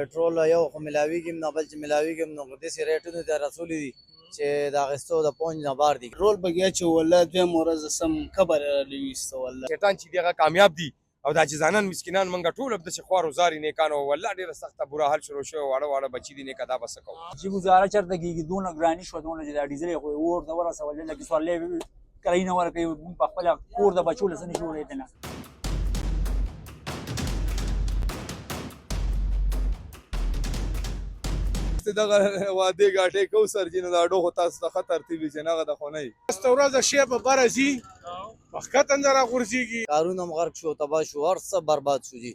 پټرول یو خو ملاویږي نه بل چې ملاویږي نو داسې ریټونو ته رسولي دي چې د اخیستو د پونج نه بار دي. پټرول بګیا چې والله دویم ورځ سم خبر راویسته والله شیطان چې دغه کامیاب دي او دا چې ځانان مسکینان منګه ټول د خوارو زاري نیکانو والله ډیره سخته بوره حال شروع شو واړه بچی دي نیکه دا بس کو چې گزاره چرته کیږي دونه ګرانی شو دونه چې دا ډیزل خو اور د ورسه ولې لکه سوالې کړی نه ورکې په خپل کور د بچو لسنه جوړې نه دغه واده غاټې کو سرجینه دا ډوغه تاسو ته خطر تیوي چې نه غدا خو نه استورز شی په برزي وخت اندر غورځيږي کارونه مغرق شو تباه شو هر څه برباد شو جی.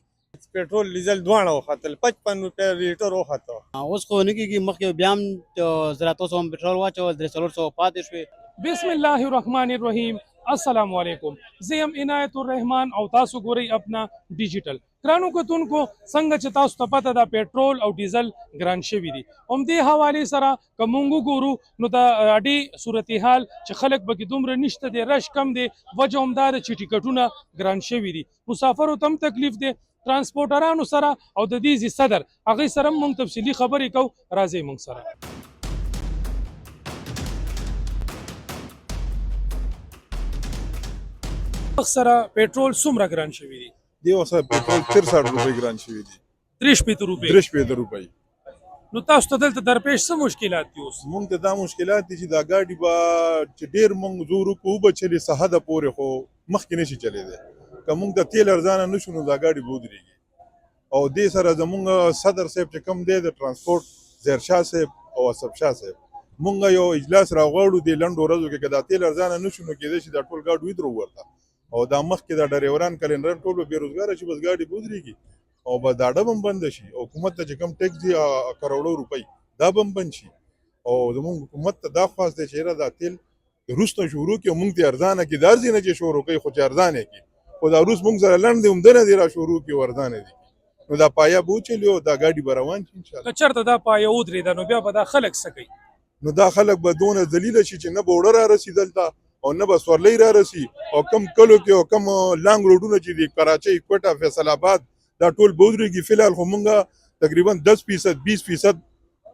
پټرول ډیزل دواړه وختل 55 روپیا لیټر وخته اوس خو نه کېږي مخکې بیا هم 300 پټرول واچول 300 پاتې شوې. بسم الله الرحمن الرحیم. السلام علیکم. زیم عنایت الرحمن او تاسو ګورئ اپنا ډیجیټل. ګرانو کتونکو څنګه چې تاسو ته پته ده پټرول او ډیزل ګران شوي دي همدې حوالې سره که مونږ وګورو نو د اډې صورتحال چې خلک پکې دومره نشته دی رش کم دی وجه همدا ده چې ټیکټونه ګران شوي دي مسافرو ته هم تکلیف دی ترانسپورټرانو سره او د دې صدر هغې سره هم مونږ تفصیلي خبرې کوو راځئ مونږ سره. سره پټرول څومره ګران شوي دي؟ دی اوسه پټرول 63 روپۍ ګران شوی دی 63 روپۍ 63 روپۍ. نو تاسو ته دلته درپېښ څه مشکلات دي اوس؟ مونږ ته دا مشکلات دي چې دا ګاډي به چې ډېر مونږ زور وکړو به چلې سهده پورې خو مخکې نشي چلېدی که مونږ د تیل ارزانه نه شو نو دا ګاډي به ودرېږي او دې سره زمونږ صدر صاحب چې کوم دی د ټرانسپورټ زیرشاه صاحب او اسف شاه صاحب مونږ یو اجلاس راغواړو دې لنډو ورځو کې که دا تیل ارزانه نه شو نو کېدای شي دا ټول ګاډي ودرو ورته او دا مخکې دا ډریوران کلینډران ټول به بېروزګاره شي بس ګاډي به ودرېږي او به دا ډه هم بنده شي او حکومت ته چې کوم ټیکس دي کروڑو روپۍ دا به هم بند شي او زمونږ حکومت ته دا خواست دی چې یاره دا تیل روس نه شروع کړي او مونږ ته ارزانه کړي دا ارزي نه چې شروع کوي خو چې ارزانه کړي خو دا روس مونږ سره لنډ دی همده نه دی را شروع کړي او ارزانه دي نو دا پایه به وچلي او دا ګاډي به روان شي انشاءالله. که چېرته دا پایه ودرېده نو بیا به دا خلک څه کوي؟ نو دا خلک به دونه ذلیله شي چې نه به اوړه را رسي دلته او نه به سورلۍ را رسي او کم کلو کې او کم لانګ روډونه چې دي کراچۍ کوټه فیصل آباد دا ټول به ودرېږي فلحال خو مونږ تقریبا 10% 20%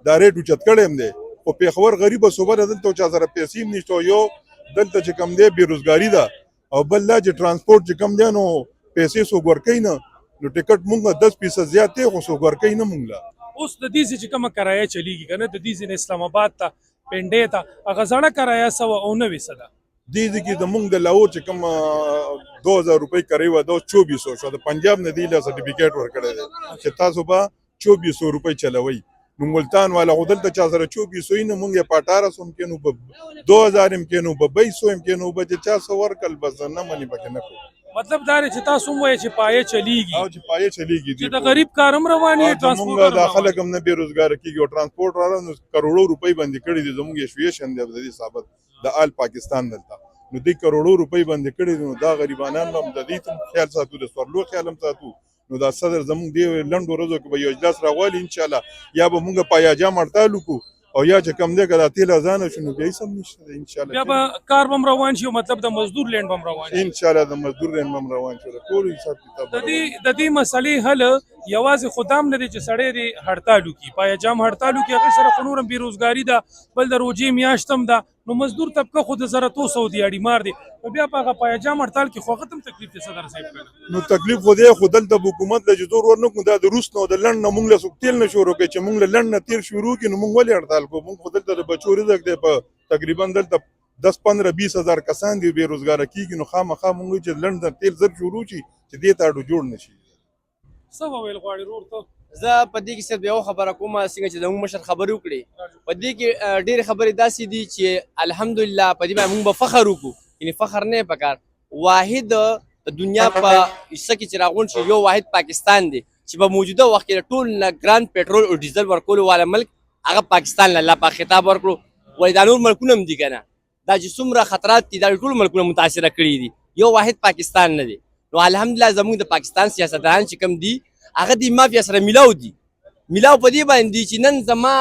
دا ریټ اوچت کړی هم دی خو پېښور غریبه صوبه ده دلته چا سره پیسې هم نشته او یو دلته چې کم دی بېروزګاري ده او بل دا چې ټرانسپورټ چې کم دی نو پیسې څوک ورکوي نه نو ټکټ مونږ 10% زیات دی خو څوک ورکوي نه مونږ له اوس د دې چې کومه کرایه چلیږي که نه د دې ځینې اسلام آباد ته پنډۍ ته هغه زړه کرایه 109 څه ده دې کې د مونږ د لاهور چې کوم 2000 روپۍ کرایه وه دا 2400 شو د پنجاب نه دی له سرټیفیکیټ ورکړی دی چې تاسو به 2400 روپۍ چلوئ نو ملتان والا خو دلته چا سره 2400 نه مونږ یې په 1800 هم کېنو په 2000 هم کېنو په 200 هم کېنو به چې چا څه ورکړل بس نه مني پکې نه کوو مطلب دا دی چې تاسو هم وایئ چې پایه چلیږي او چې پایه چلیږي چې د غریب کار هم روان وي زمونږ دا خلک هم نه بېروزګاره کېږي او ټرانسپورټ والا نو کروڑو روپۍ باندې کړي دي زموږ ایشویشن دی د دې ثابت د آل پاکستان دلته نو دوی کروڑو روپۍ باندې کړي دي نو دا غریبانان هم د دې هم خیال ساتو د سورلو خیال هم ساتو نو دا صدر زموږ دې لنډو ورځو کې به یو اجلاس راغواړي انشاءالله یا به مونږ پایاجام هړتال وکړو او یا چې کم دی که دا تیل ارزانه شو نو بیا هېڅ هم نشته دی انشاءالله بیا به کار به هم روان شي مطلب د مزدور لینډ به هم روان شي انشاءالله د مزدور لینډ به هم روان شي د ټولو حساب کتاب د دې مسلې حل یوازې خو دا هم نه دی چې سړی دې هړتال وکړي پایجام هړتال وکړي هغې سره خو نور هم بېروزګاري ده بل د روجې میاشت هم ده نو مزدور طبقه خو د زرتو سو دی اړیمار دی نو بیا په هغه پایجام هړتال کې خو هغه ته هم تکلیف دی صدر صاحب که نو تکلیف خو دی خو دلته به حکومت له چې زور ورنکړو دا د روس نه او د لنډ نه مونږ له څوک تیل نه شروع کوي چې مونږ له لنډ نه تیل شروع کړي نو مونږ ولې هړتال کوو مونږ خو دلته د بچو رزق دی په تقریبا دلته 10-15-20 هزار کسان دي بېروزګاره کېږي نو خامخا مونږ وایو چې لنډ نه تیل زر شروع شي چې دې ته اډو جوړ نه شي. څه وویل غواړې ورور ته؟ زه په دې کې صرف یو خبره کوم څنګه چې زموږ مشر خبرې وکړې په دې کې ډېرې خبرې داسې دي چې الحمدلله په دې باندې موږ به فخر وکړو یعنې فخر نه یې پکار واحد د دنیا په حصه کې چې راغونډ شي یو واحد پاکستان دی چې په موجوده وخت کې ټول نه ګران پټرول او ډیزل ورکولو والا ملک هغه پاکستان له الله پاک خطاب ورکړو وایي دا نور ملکونه هم دي که نه دا چې څومره خطرات دي دا ټول ملکونه متاثره کړي دي یو واحد پاکستان نه دی نو الحمدلله زموږ د پاکستان سیاستدان چې کوم دي هغه د مافیا سره میلاو دي میلاو په دې باندې چې نن زما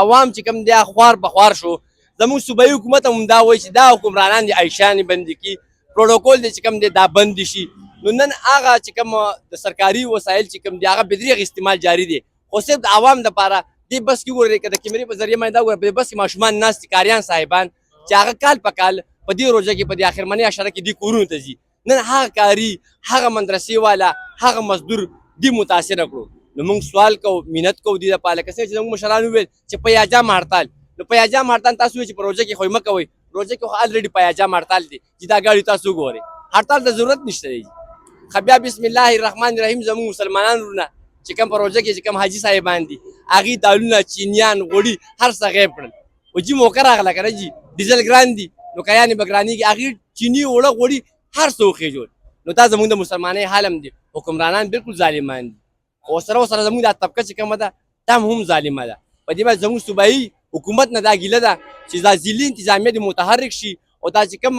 عوام چې کوم دی خوار بخوار شو زموږ صوبایي حکومت هم دا وایي چې دا حکمرانان دي عیشانې بندي کړي پروټوکول دی چې کوم دی دا بند شي نو نن هغه چې کوم د سرکاري وسایل چې کوم دی هغه بدرېغ استعمال جاری دی خو خو صرف د عوام دپاره دې بس کې وګورئ که د کیمرې په ذریعه باندې دا وګورئ په دې بس کې ماشومان ناست دي کاریان صاحبان چې هغه کال په کال په دې روژه کې په دې اخرمنۍ عشره کې دې کورونو ته ځي نن هغه کاري هغه مدرسې والا هغه مزدور دې متاثره کړو نو موږ سوال کوو منت کوو دې دپاره لکه څنګه چې زموږ مشرانو وویل چې پیاجام هړتال نو پیاجام هړتال تاسو وایئ چې په روژه کې خو یې مه کوئ روژه کې خو الریډي پیاجام هړتال دی چې دا ګاډي تاسو وګورئ هړتال ته ضرورت نشته دی خو بیا بسم الله الرحمن الرحیم زموږ مسلمانان وروڼه چې کوم په روژه کې چې کوم حاجي صاحبان دي هغې دالونه چینیان غوړي هر څه غیب کړل وجي موقع راغله که نه جي ډیزل ګران دي نو که یعنې به ګرانېږي هغې چیني اوړه غوړي هر څه وخېجول نو دا زموږ د مسلمانۍ حال هم دی حکمرانان بالکل ظالمان دي خو سره ورسره زموږ دا طبقه چې کومه ده دا هم ظالمه ده په دې باندې زموږ صوبایي حکومت نه دا ګیله ده چې دا ضلعي انتظامیه دې متحرک شي او دا چې کوم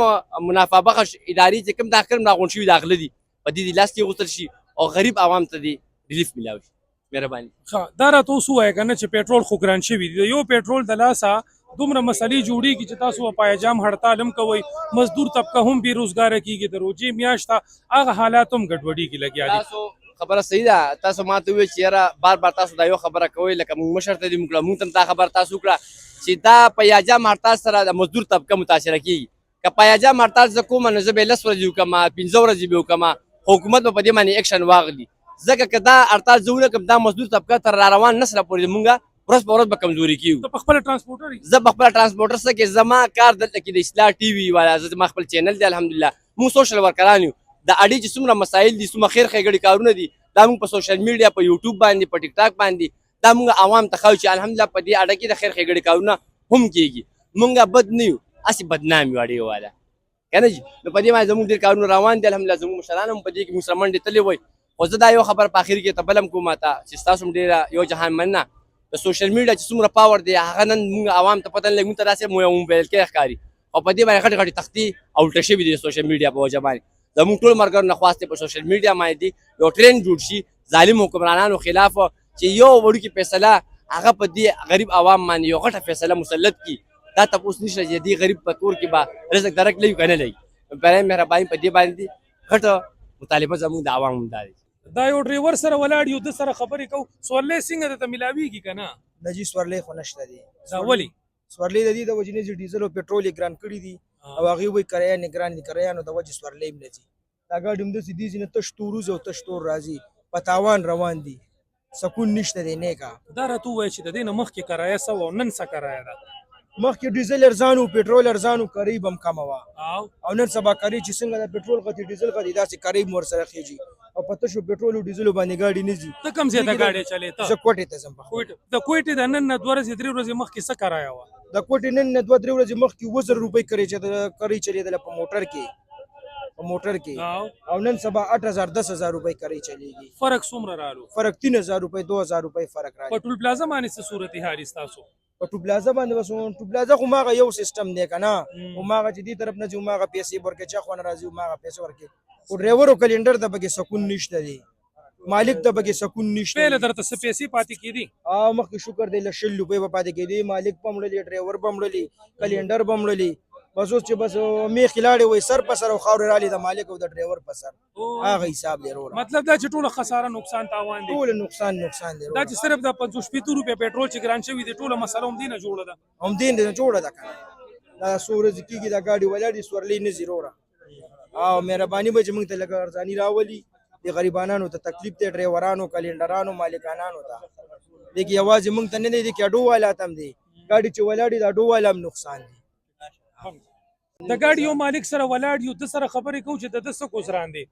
منافع بخش ادارې چې کوم دا کړم راغونډ شوي دا غله دي په دې دې لاس کې غوښتل شي او غریب عوام ته دې ریلیف میلاو شي مهرباني ښه دا راته اوس ووایه که نه چې پیټرول خو ګران شوي دي د یو پیټرول د لاسه دومره مسلې جوړېږي چې تاسو پایجام هړتال هم کوئ مزدور طبقه هم بېروزګاره کېږي د روژې میاشت ته هغه حالات هم ګډوډېږي لګیا دي تاسو خبره صحیح ده تاسو ما ته وویل چې یاره بار بار تاسو دا یو خبره کوئ لکه موږ مشر ته دې موږ کړه موږ ته هم دا خبره تاسو وکړه چې دا پیاجام هړتال سره د مزدور طبقه متاثره کېږي که پیاجام هړتال زه کومه نو زه به یې 10 ورځې وکړم 15 ورځې به وکړم حکومت به په دې باندې اکشن واخلي ځکه که دا هړتال زه ونه کړم دا مزدور طبقه تر را روان نسله پورې مونږ ورځ په ورځ به کمزوري کېږو ته په خپله ټرانسپورټر یې زه په خپله ټرانسپورټر څه کې زما کار دلته کې د اصلاح ټي وي والا زما خپل چینل دی الحمدلله موږ سوشل ورکران یو د اډې چې څومره مسایل دي څومره خیر ښېګړې کارونه دي دا موږ په سوشل میډیا په یوټیوب باندې په ټیک ټاک باندې دا موږ عوام ته ښایو چې الحمدلله په دې اډه کې د خیر ښېګړې کارونه هم کېږي موږ بد نه یو هسې بدنام یو اډې والا که نه جي نو په دې باندې زموږ ډېر کارونه روان دي الحمدلله زموږ مشران هم په دې کې موږ سره منډې تللې وای خو زه دا یو خبر په اخر کې ته بل هم کوم ته چې ستاسو هم ډېره یو جهان مننه د سوشل میډیا چې څومره پاور دی هغه نن موږ عوام ته پته نه لګي موږ ته داسې یو موبایل کې ښکاري او په دې باندې غټې غټې تختې او الټه شوي دي د سوشل میډیا په وجه باندې زموږ ټول ملګرو نه خواست دی په سوشل میډیا باندې دی یو ټرینډ جوړ شي ظالم حکمرانانو خلاف چې یو وړوکې فیصله هغه په دې غریب عوام باندې یو غټه فیصله مسلط کړي دا تپوس نشته چې دې غریب په کور کې به رزق درک لګي که نه لګي برای مهرباني په دې باندې غټه مطالبه زموږ د عوامو دا دی دا یو ډریور سره ولاړ یو د سره خبرې کوو سورلی څنګه درته میلاویږي که نه نه جي سورلی خو نشته دی دا ولې سورلی د دې د وجې نه چې ډیزل او پټرول یې ګران کړي دي او هغې وایي کرایه نه ګران دي کرایانو د وجې سورلی هم نه ځي دا ګاډي همداسې دي چې نه تش توروز او تش تور راځي په تاوان روان دي سکون نشته دی نیکه دا راته ووایه چې د دې نه مخکې کرایه څه وه او نن څه کرایه ده مخکې ډیزل ارزان و پټرول ارزان و کرۍ به هم کمه وه او او نن سبا کرۍ چې څنګه د پټرول غتې ډیزل غتې داسې کرۍ هم ورسره خېږي او په تشو پټرول او ډیزلو باندې ګاډي نه ځي ته کوم ځای ته ګاډی چلې ته زه کوټې ته ځم د کوټې د نن نه 2 ورځې 3 ورځې مخکې څه کرایه وه د کوټې نن نه 2-3 ورځې مخکې 2000 روپۍ کرۍ چلېدله په موټر کې او نن سبا 8000 10000 روپۍ کرۍ چلېږي فرق څومره رالو فرق 3000 روپۍ 2000 روپۍ فرق راځي په ټول پلازه باندې څه صورتحال ستاسو په ټو پلازا باندې بس ټو پلازا خو ماغه یو سیستم دی کنه او ماغه چې دې طرف نه چې ماغه پیسې ورکې چا خو نه راځي ماغه پیسې ورکې او ډرایور او کلندر د بګي سکون نشته دی مالک د بګي سکون نشته پهله درته څه پیسې پاتې کېدي مخکې شکر دی لشل روپۍ په پاتې کېدی مالک بمړلې ډرایور بمړلې کلندر بمړلې بس اوس چې بس می خلاړې وای سر په سر او خاورې رالي د مالک او د ډرایور په سر هغه حساب دی وروره مطلب دا چې ټوله خساره نقصان تاوان دی ټول نقصان دی دا چې صرف د 50 روپیا پېټرول چې ګران شوی دی ټوله مسله هم دی نه جوړه ده هم دین نه جوړه ده کنه دا سورج کېږي دا ګاډي ولاړ سورلی نه زیروره او مهرباني به چې موږ ته لږ ارزاني راولي د غریبانو ته تکلیف دی ډرایورانو کلندرانو مالکانانو ته لیکن یوازې موږ ته نه دی کې اډو والا تم دی ګاډي چې ولاړ دی اډو والا هم نقصان دی د ګاډي یو مالک سره ولاړ یو د سره خبرې کوو چې د څه ګزران دی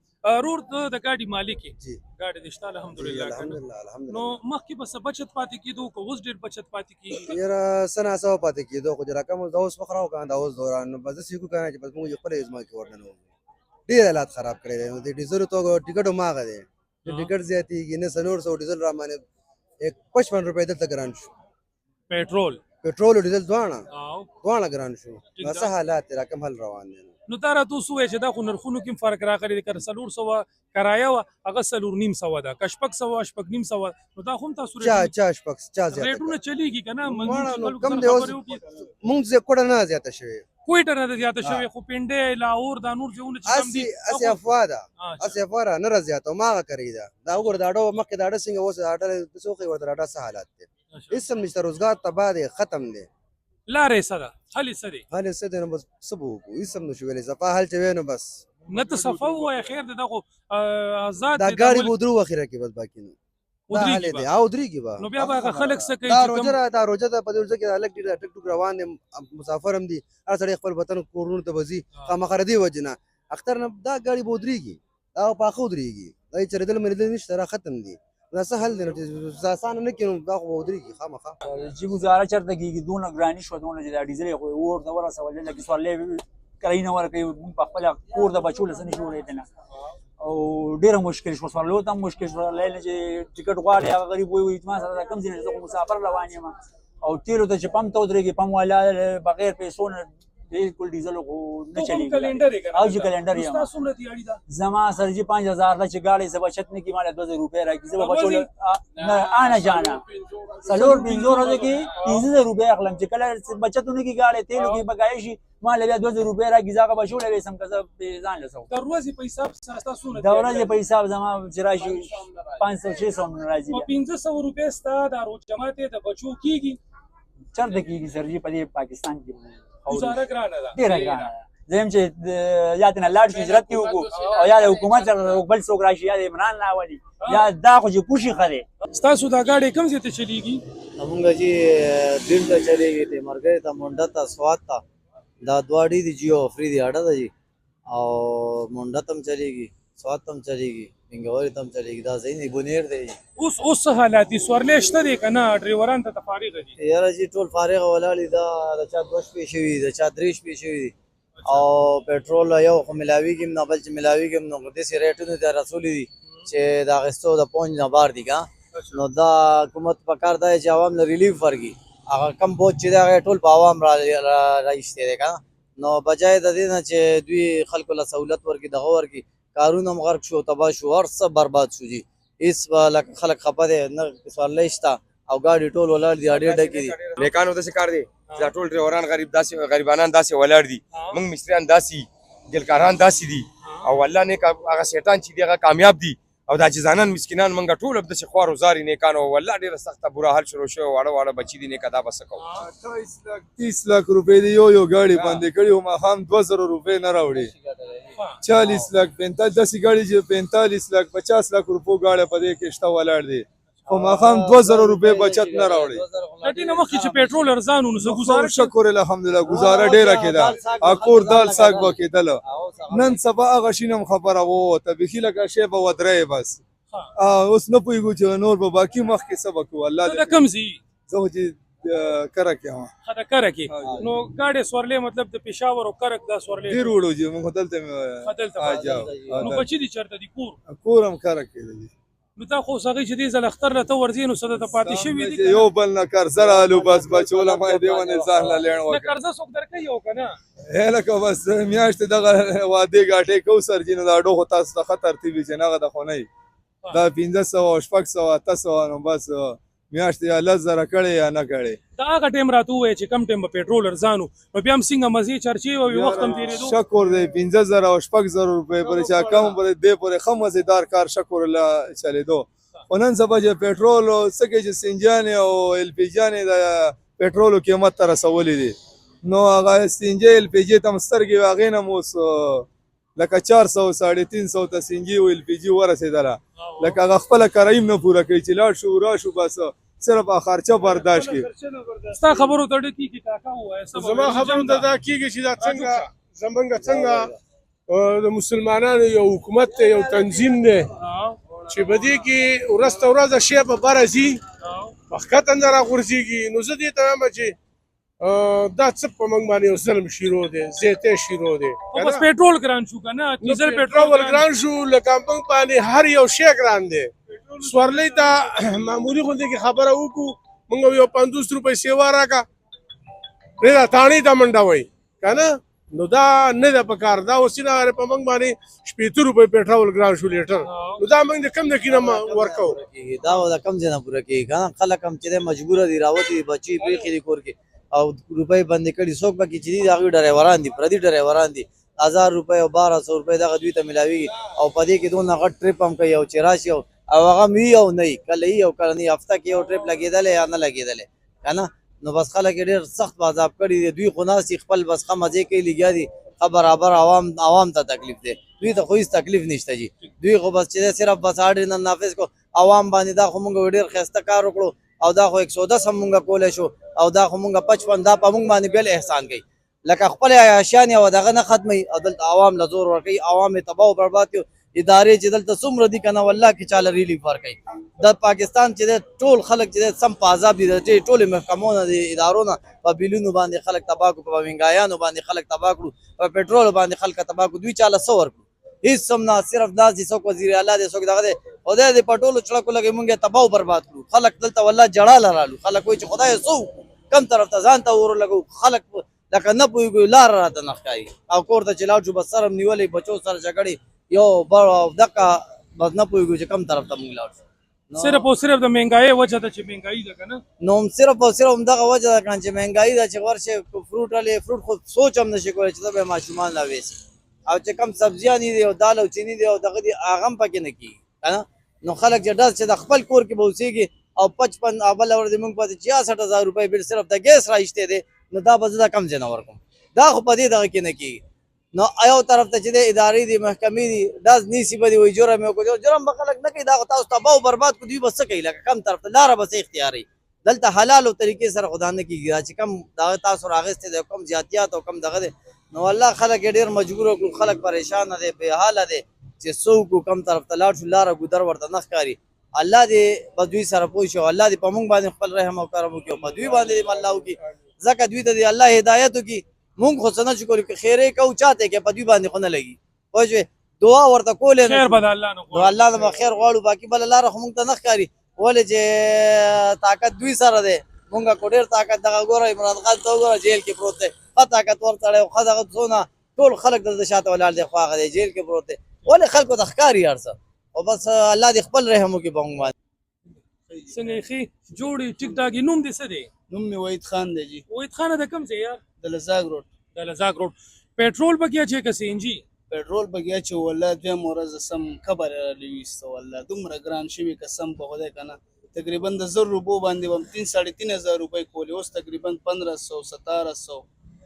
رور د ګاډي مالک یې ګاډي د شته الحمدلله نو مخکې به څه بچت پاتې کېدو که اوس ډېر بچت پاتې کېږي یاره څه ناڅه پاتې کېدو خو چې راکم دا اوس وخت راو دا اوس دوران نو بس داسې وکړو که نه چې بس موږ خپله ازما کې ورننوځو ډېر حالات خراب کړی دی نو د ډیزلو تو ټکټ هماغه دی د ټکټ زیاتېږي نه 900 ډیزل را باندې 55 روپۍ دلته ګران شو پټرول او ډیزل دواړه ګران شو بس حالات راکم حل روان دي نو دا راته اوس ووایه چې دا خو نرخونو کې هم فرق راغلی دی که 400 کرایه وه هغه 4.5 ده که 600 6.5 نو دا خو هم تاسو چا زیاته ریټونه چلیږي که نه کم دی اوس مونږ کوډه نه زیاته شوې کویټه نه ده زیاته شوې خو پنډۍ لاهور دا نور ځایونه چې کم دي اسې افوا ده اچھا. اسې افوا را نه راځي ته ما کړی دا دا وګوره دا ډو مخکې دا ډ څنګه اوس دا ډ څوخي ورته دا څه حالات دي اسم نشته روزګار تباہ دی ختم دی لارې څه ده حل یې څه دی حال څه دی نو بس څه به وکړو اسم نشو ویلی صفا حل چې وی نو بس نه ته صفه ووایه خیر دی دا خو آزاد دا دی ګاډي به ودرو اخره کې بس باقي نو دا حل ودرېږي دی به. او درېږي به نو بیا به هغه خلک څه کوي دا چې روزه کوم دا روزه ده په دې روزه کې هلک ډېر ټک ټوک روان دی مسافر هم دي هر سړی خپل وطن کورونو ته به ځي خامخا د دې وجې نه اختر نه دا ګاډي به ودرېږي دا به پاخه ودرېږي دا یې چرېدل مرېدل نشته را ختم دي دا څه حل دی نو چې اسانه نه کړي نو دا خو به ودرېږي خامخا چې ګزاره چېرته کېږي دونه ګراني شوه دونه چې دا ډیزل یې خو اور ته ورسولې لکه سوارلۍ کرایي نه ورکوي مونږ په خپله کور د بچو له څه نشو وړی نه او ډېره مشکل شوه سوارلو ته هم مشکل شوه نه چې ټکټ غواړي هغه غریب وایي ما سره دا کم ځای نه زه خو مسافر روان یم او تیلو ته چې پمپ ته ودرېږي پمپ والا بغیر پیسو نه بالکل ډیزل خو نه چلیږي کلندر یې او چې کلندر یم ستا څومره دیاړي ده زما سر جی 5000 لا چې گاڑی سے بچت نه کی مال 2000 روپے راکی زه بچو نه آنا جانا سلور بنزور هذا کی 3000 روپے اخلم چې کله بچتونه کی گاڑی تیلو کی بګای شي مال بیا 2000 روپے راکی زاګه بچو لوي سم کزه ځان لسو د ورځې په حساب سره ستا څومره دا ورځې په حساب زما چې راشي 500 600 من راځي په 1500 روپے ستا د روز جماعت د بچو کیږي چرته کیږي سر جی په پاکستان کې گزاره ګرانه ده ډیره ګرانه زم چې یا تنه لاړ شي هجرت وکړو او یا د حکومت سره بل څوک راشي یا د عمران راولي یا دا خو چې پوشي خره ستاسو دا ګاډي کوم ځای ته چلیږي همونګه چې دل ته چلیږي ته مرګ ته منډه ته سواد ته دا دواړي دي جیو فری دی اډه دی او منډه تم چلیږي سواد تم چلیږي انګوري تم چلیږي دا ځای نه بونیر دی اوس حالات دي سوارلې شته دي کنه ډرایوران ته فارغ دي یاره جی ټول فارغ ولاړی دا د چا 2 شپې شوی د چا 3 شپې شوی او پېټرول یو خو ملاویږي نه بل چې ملاویږي نو د سي ریټونو د رسول دي چې دا غستو د پونج نه بار دي نو دا حکومت په کار دی چې عوام له ریلیف ورګي هغه کم بوج چې دا ټول په عوام را ایسته دي نو بجای د دې نه چې دوی خلکو له سہولت ورګي دغه ورګي کارونه مغرق شو تباہ شو هر څه برباد شو جی اس خلک خپه دي نه سوالای شته او ګاډي ټول ولاړ دي اډې ډکې دي نیکانو داسې کار دی دا ټول ډریوران غریبانان داسې ولاړ دي موږ مستریان داسې ګلکاران داسې دي او الله نیک هغه شیطان چې دی هغه کامیاب دي او دا چې ځانان مسکینان موږ ټول داسې خوار وزاري نیکانو والله ډېره سخته بوره حال شروع شوی واړه واړه بچي دي نیکه دا به څه کوو 30 लाख रुपए دی یو ګاډي باندې کړي او ماښام 2000 روپے نه راوړي 40 लाख 45 10 ګاډي چې 45 लाख 50 लाख روپو ګاډي په دې کې شته ولاړ دي خو ماښام 2000 روپے بچت نه راوړي لټي نه مخکې چې پېټرول ارزان نو زه گزاره شکر الحمدلله گزاره ډیره کېده اکور دال ساګ وکیدل نن سبا هغه شینم خبره وو ته بخی لکه شی په ودرې بس اوس نه پوهیږو چې نور به باقي مخکې سبق الله دا کم زی زه چې کرک یم خدا کرک نو ګاډي سورلې مطلب د پېښور او کرک دا سورلې ډیر وړو چې موږ دلته نو بچی دي چرته دي کورم کرک کېده نو تا خو سغی چې دې زل اختر ته ورځي نو صد ته پاتې شوی دي یو بل نه کار زرا الو بس بچوله ما دیونه ځان له لړ وکړه قرضه څوک درکې یو کنه هله بس میاشت دغه واده غاټه کو سرجین دا ډو هتا ست خطر تی چې نه غد خو نه دا 1500 او 600 800 نو بس میاشت یا لزر کړي یا نه کړي دا هغه ټیم راته وای چې کم ټیم په پېټرول ارزانو نو بیا هم څنګه مزي چرچی او وخت هم تیرېدو شکر دې 15000 او 6000 روپے پر چا کم پر دې پر خمسدار کار شکر الله چلیدو ونن سبا چې پېټرول سکه چې سنجان او ال پی جان د پېټرول قیمت تر رسولې دي نو هغه سنجي ال پی جی تم سترګي واغې نه موس لکه 400 350 ته سنجي او ال پی جی ورسېدله لکه هغه خپل کرایم نه پوره کوي چې لاړ شو را شو بس صرف خرچه برداشت کی ستا خبرو ته ډکی کی کاکا وای زما خبرو ته دا کیږي چې دا څنګه زمونږ څنګه د مسلمانانو یو حکومت ته یو تنظیم دی چې بدی کې ورسته ورځ شی په برازي وخت اندر غورځيږي نو زه دې ته وایم چې دا څه په موږ باندې ظلم شروع دی زیاته شروع دی بس پېټرول ګران شو کنه ډیزل پېټرول ګران شو لکه موږ باندې هر یو شی ګران دی سوارلې ته معمولی غونډه کې خبره وکړو موږ یو 50 روپۍ سیوا راکا پرې دا تانی ته منډه وای کنه نو دا نه د پکار دا وسیله په موږ باندې 70 روپۍ پېټرول ګران شو لیټر نو دا موږ د کم د کینه ورکو دا د کم ځنه پوره کیږي خلک هم چې مجبور دي راوتی بچي پری خې کور کې او روپۍ بندې کړي څوک پکې چې دي د هغوی ډریوران دي پردي ډریوران دي 1000 روپۍ او 1200 روپۍ دغه دوی ته میلاویږي او په دې کې دونه غټ ټریپ هم کوي او چې راشي او هغه هم وي او نه وي کله وي او کله نه وي هفته کې یو ټریپ لګېدلی یا نه لګېدلی که نه نو بس خلک یې ډېر سخت عذاب کړي دي دوی خو ناست دي خپل بس ښه مزې کوي لګیا دي ښه برابر عوام ته تکلیف دی دوی ته خو هېڅ تکلیف نشته جي دوی خو بس چې دی صرف بس آرډر نافظ کو عوام باندې دا خو مونږ ډېر ښایسته کار وکړو او دا خو 110 هم مونږ کولی شو او دا خو مونږ 55 دا په مونږ باندې بل احسان کوي لکه خپل عیاشیان او دغه نه ختموي او دلته عوام له زور ورکوي عوام یې تباه او برباد کوي ادارې چې دلته څومره دي که نه والله کې چاله ریلیف ورکوي د پاکستان چې دی ټول خلک چې دی سم په عذاب دي د ټولې محکمو نه د ادارو نه په بیلونو باندې خلک تباه کړو په مهنګایانو باندې خلک تباه کړو په پټرول باندې خلک تباه کړو دوی چاله څه ورکړو هېڅ هم نه صرف داس دي څوک وزیر اعلی دی څوک دغه دی خدای دې په ټولو چړکو لګوي مونږ یې تباه او برباد کړو خلک دلته والله جړاله رالو خلک وایي چې خدایه څه وکړو کم طرف ته ځان ته ور لګو خلک لکه نه پوهېږو لاره راته نه ښکاري او کور ته چې لاړ شو بس سر هم نیولی بچو سره جګړې یو دقه بس نه پوهېږو چې کم طرف ته مونږ لاړ شو صرف او صرف د مهنګایۍ وجه ده چې مهنګایي ده که نه نو صرف او صرف همدغه وجه ده که چې مهنګایي ده چې ورشې فروټ ولې فروټ خو سوچ هم نشي کولی چې ته به یې ماشومان لا ویسي او چې کم سبزیان دي او دال او چیني دي او دغه دي هغه هم پکې نه کېږي که نه نو خلک چې ډز چې د خپل کور کې به اوسېږي او 55 او بله ورځ مونږ پاتې 66000 روپۍ بل صرف د ګیس را ایستی دی نو دا به زه د کم ځای نه ورکړم دا خو په دې دغه کې نه کېږي نو یو طرف ته چې دی ادارې دي محکمې دي ډز نیسي به دي وایي جرم یې وکړو جرم به خلک نه کوي دا خو تاسو تباه او برباد کړو دوی به څه کوي لکه کم طرف ته لاره به څه اختیاروي دلته حلال او طریقې سره خو دا نه کېږي دا چې کم دغه تاسو راغېستی دی کم زیاتیات او کم دغه دی نو والله خلک یې ډېر مجبور کړو خلک پریشانه دی بې حاله دی چې څه وکړو کم طرف ته لاړ شو لاره ګودر ورته نه ښکاري الله دې په دوی سره پوه شي او الله دې په موږ باندې خپل رحم او کرم وکړي او په دوی باندې دې الله وکړي ځکه دوی ته دې الله هدایت وکړي مونږ خو څه نه شو کولی که خیرې کوو چاته یې کې په دوی باندې خو نه لګي پوه شوې دعا ورته کولی خیر به د الله نه نو الله نه به خیر غواړو باقي بله لاره خو مونږ ته نه ښکاري ولې چې طاقت دوی سره دی مونږ خو ډېر طاقت دغه ګوره عمران خان ته وګوره جیل کې پروت دی ښه طاقتور سړی او ښه دغه څونه ټول خلک دلته شاته ولاړ دی خو هغه دی جیل کې پروت دی ولې خلکو ته ښکاري هر څه خو بس الله دې خپل رحم وکړي په مونږ باندې څنګه ښې جوړې ټیک ټاکې نوم دې څه دی نوم مې وحید خان دی جی وحید خانه د کوم ځای یار د لزاګ روډ د لزاګ روډ پېټرول پکې اچې که سی ان جي پټرول پکې اچو والله دویم ورځ سم خبر رالیویسته والله دومره ګران شوي قسم په خدای که نه تقریبا د 1000 روپو باندې به 3,500 روپۍ کولې اوس تقریبا 1500 1700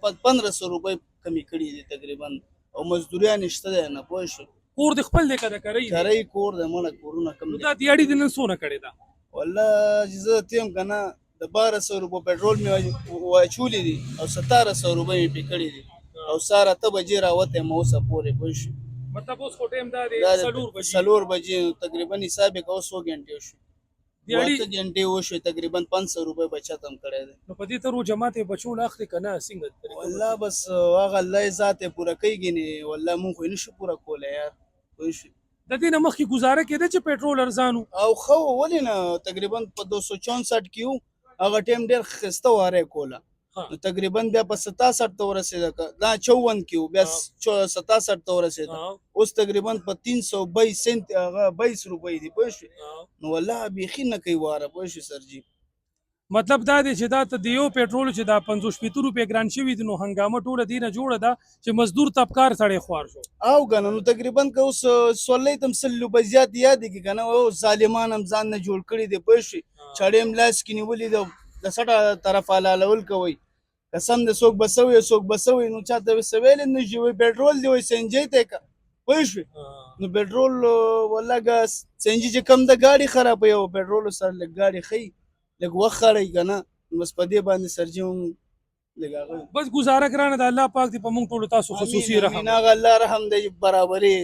1500 روپۍ کمی کړي دي تقریبا او مزدوریان شته دی نه پوه شو کور د خپل دی که د کرۍ دی کرۍ کور د مړه کورونه کم دي دا دیاړي دې نن څونه کړې ده والله چې زه تیم که نه د 1200 روپو پټرول مې واچولي دي او 1700 روپۍ مې پې کړي دي او ساره 8 بجې راوتی یم اوسه پورې پوه شو مطلب اوس خو ټایم دا دی 4 بجې تقریبا حساب یې کوه 100 غنټې وشو دیاړي 8 غنټې وشوې تقریبا 500 روپۍ بچت هم کړی دی نو په دې تر جماعت یې بچو نه اخلي که نه څنګه والله بس هغه الله یې ذات یې پوره کوي نه والله مونږ خو یې نشو پوره کولی یار پوه شو د دې نه مخکې ګزاره کېده چې پېټرول ارزان و او ښه ولې نه تقریبا په 264 کې وو هغه ټایم ډېر ښایسته واره یې کوله نو تقریبا بیا په 67 ته ورسېده دا 54 کې وو بیا 67 ته ورسېده اوس تقریبا په 322 سنت هغه 22 روپۍ دي پوه شوې نو والله بیخي نه کوي واره پوه شو سرجي مطلب دا دی چې دا ته د یو پېټرول چې دا 50 روپۍ ګران شوي دي نو هنګامه ټوله دې نه جوړه ده چې مزدور طبقار سړی خوار شو او که نه نو تقریبا که اوس سولۍ ته هم 100 روپۍ زیات یاد دي که نه او ظالمان هم ځان نه جوړ کړي دي پوه شوې چړې هم لاس کې نیولي د سټه طرف حلالول کوئ قسم د څوک به څه وي څوک به څه وي نو چاته څه ویلی نه شي وایي پېټرول دی وایي سینجۍ ته یې که پوه شوې نو پېټرول والله سینجي چې کم ده ګاډي خرابوي او پېټرولو سره لږ ګاډي ښیي لږ وخت خړی که نه بس په دې باندې سرجي هم لږ هغه بس ګزاره ګرانه د الله پاک دې په موږ ټولو تاسو خصوصي رحم هغه الله رحم دی برابرې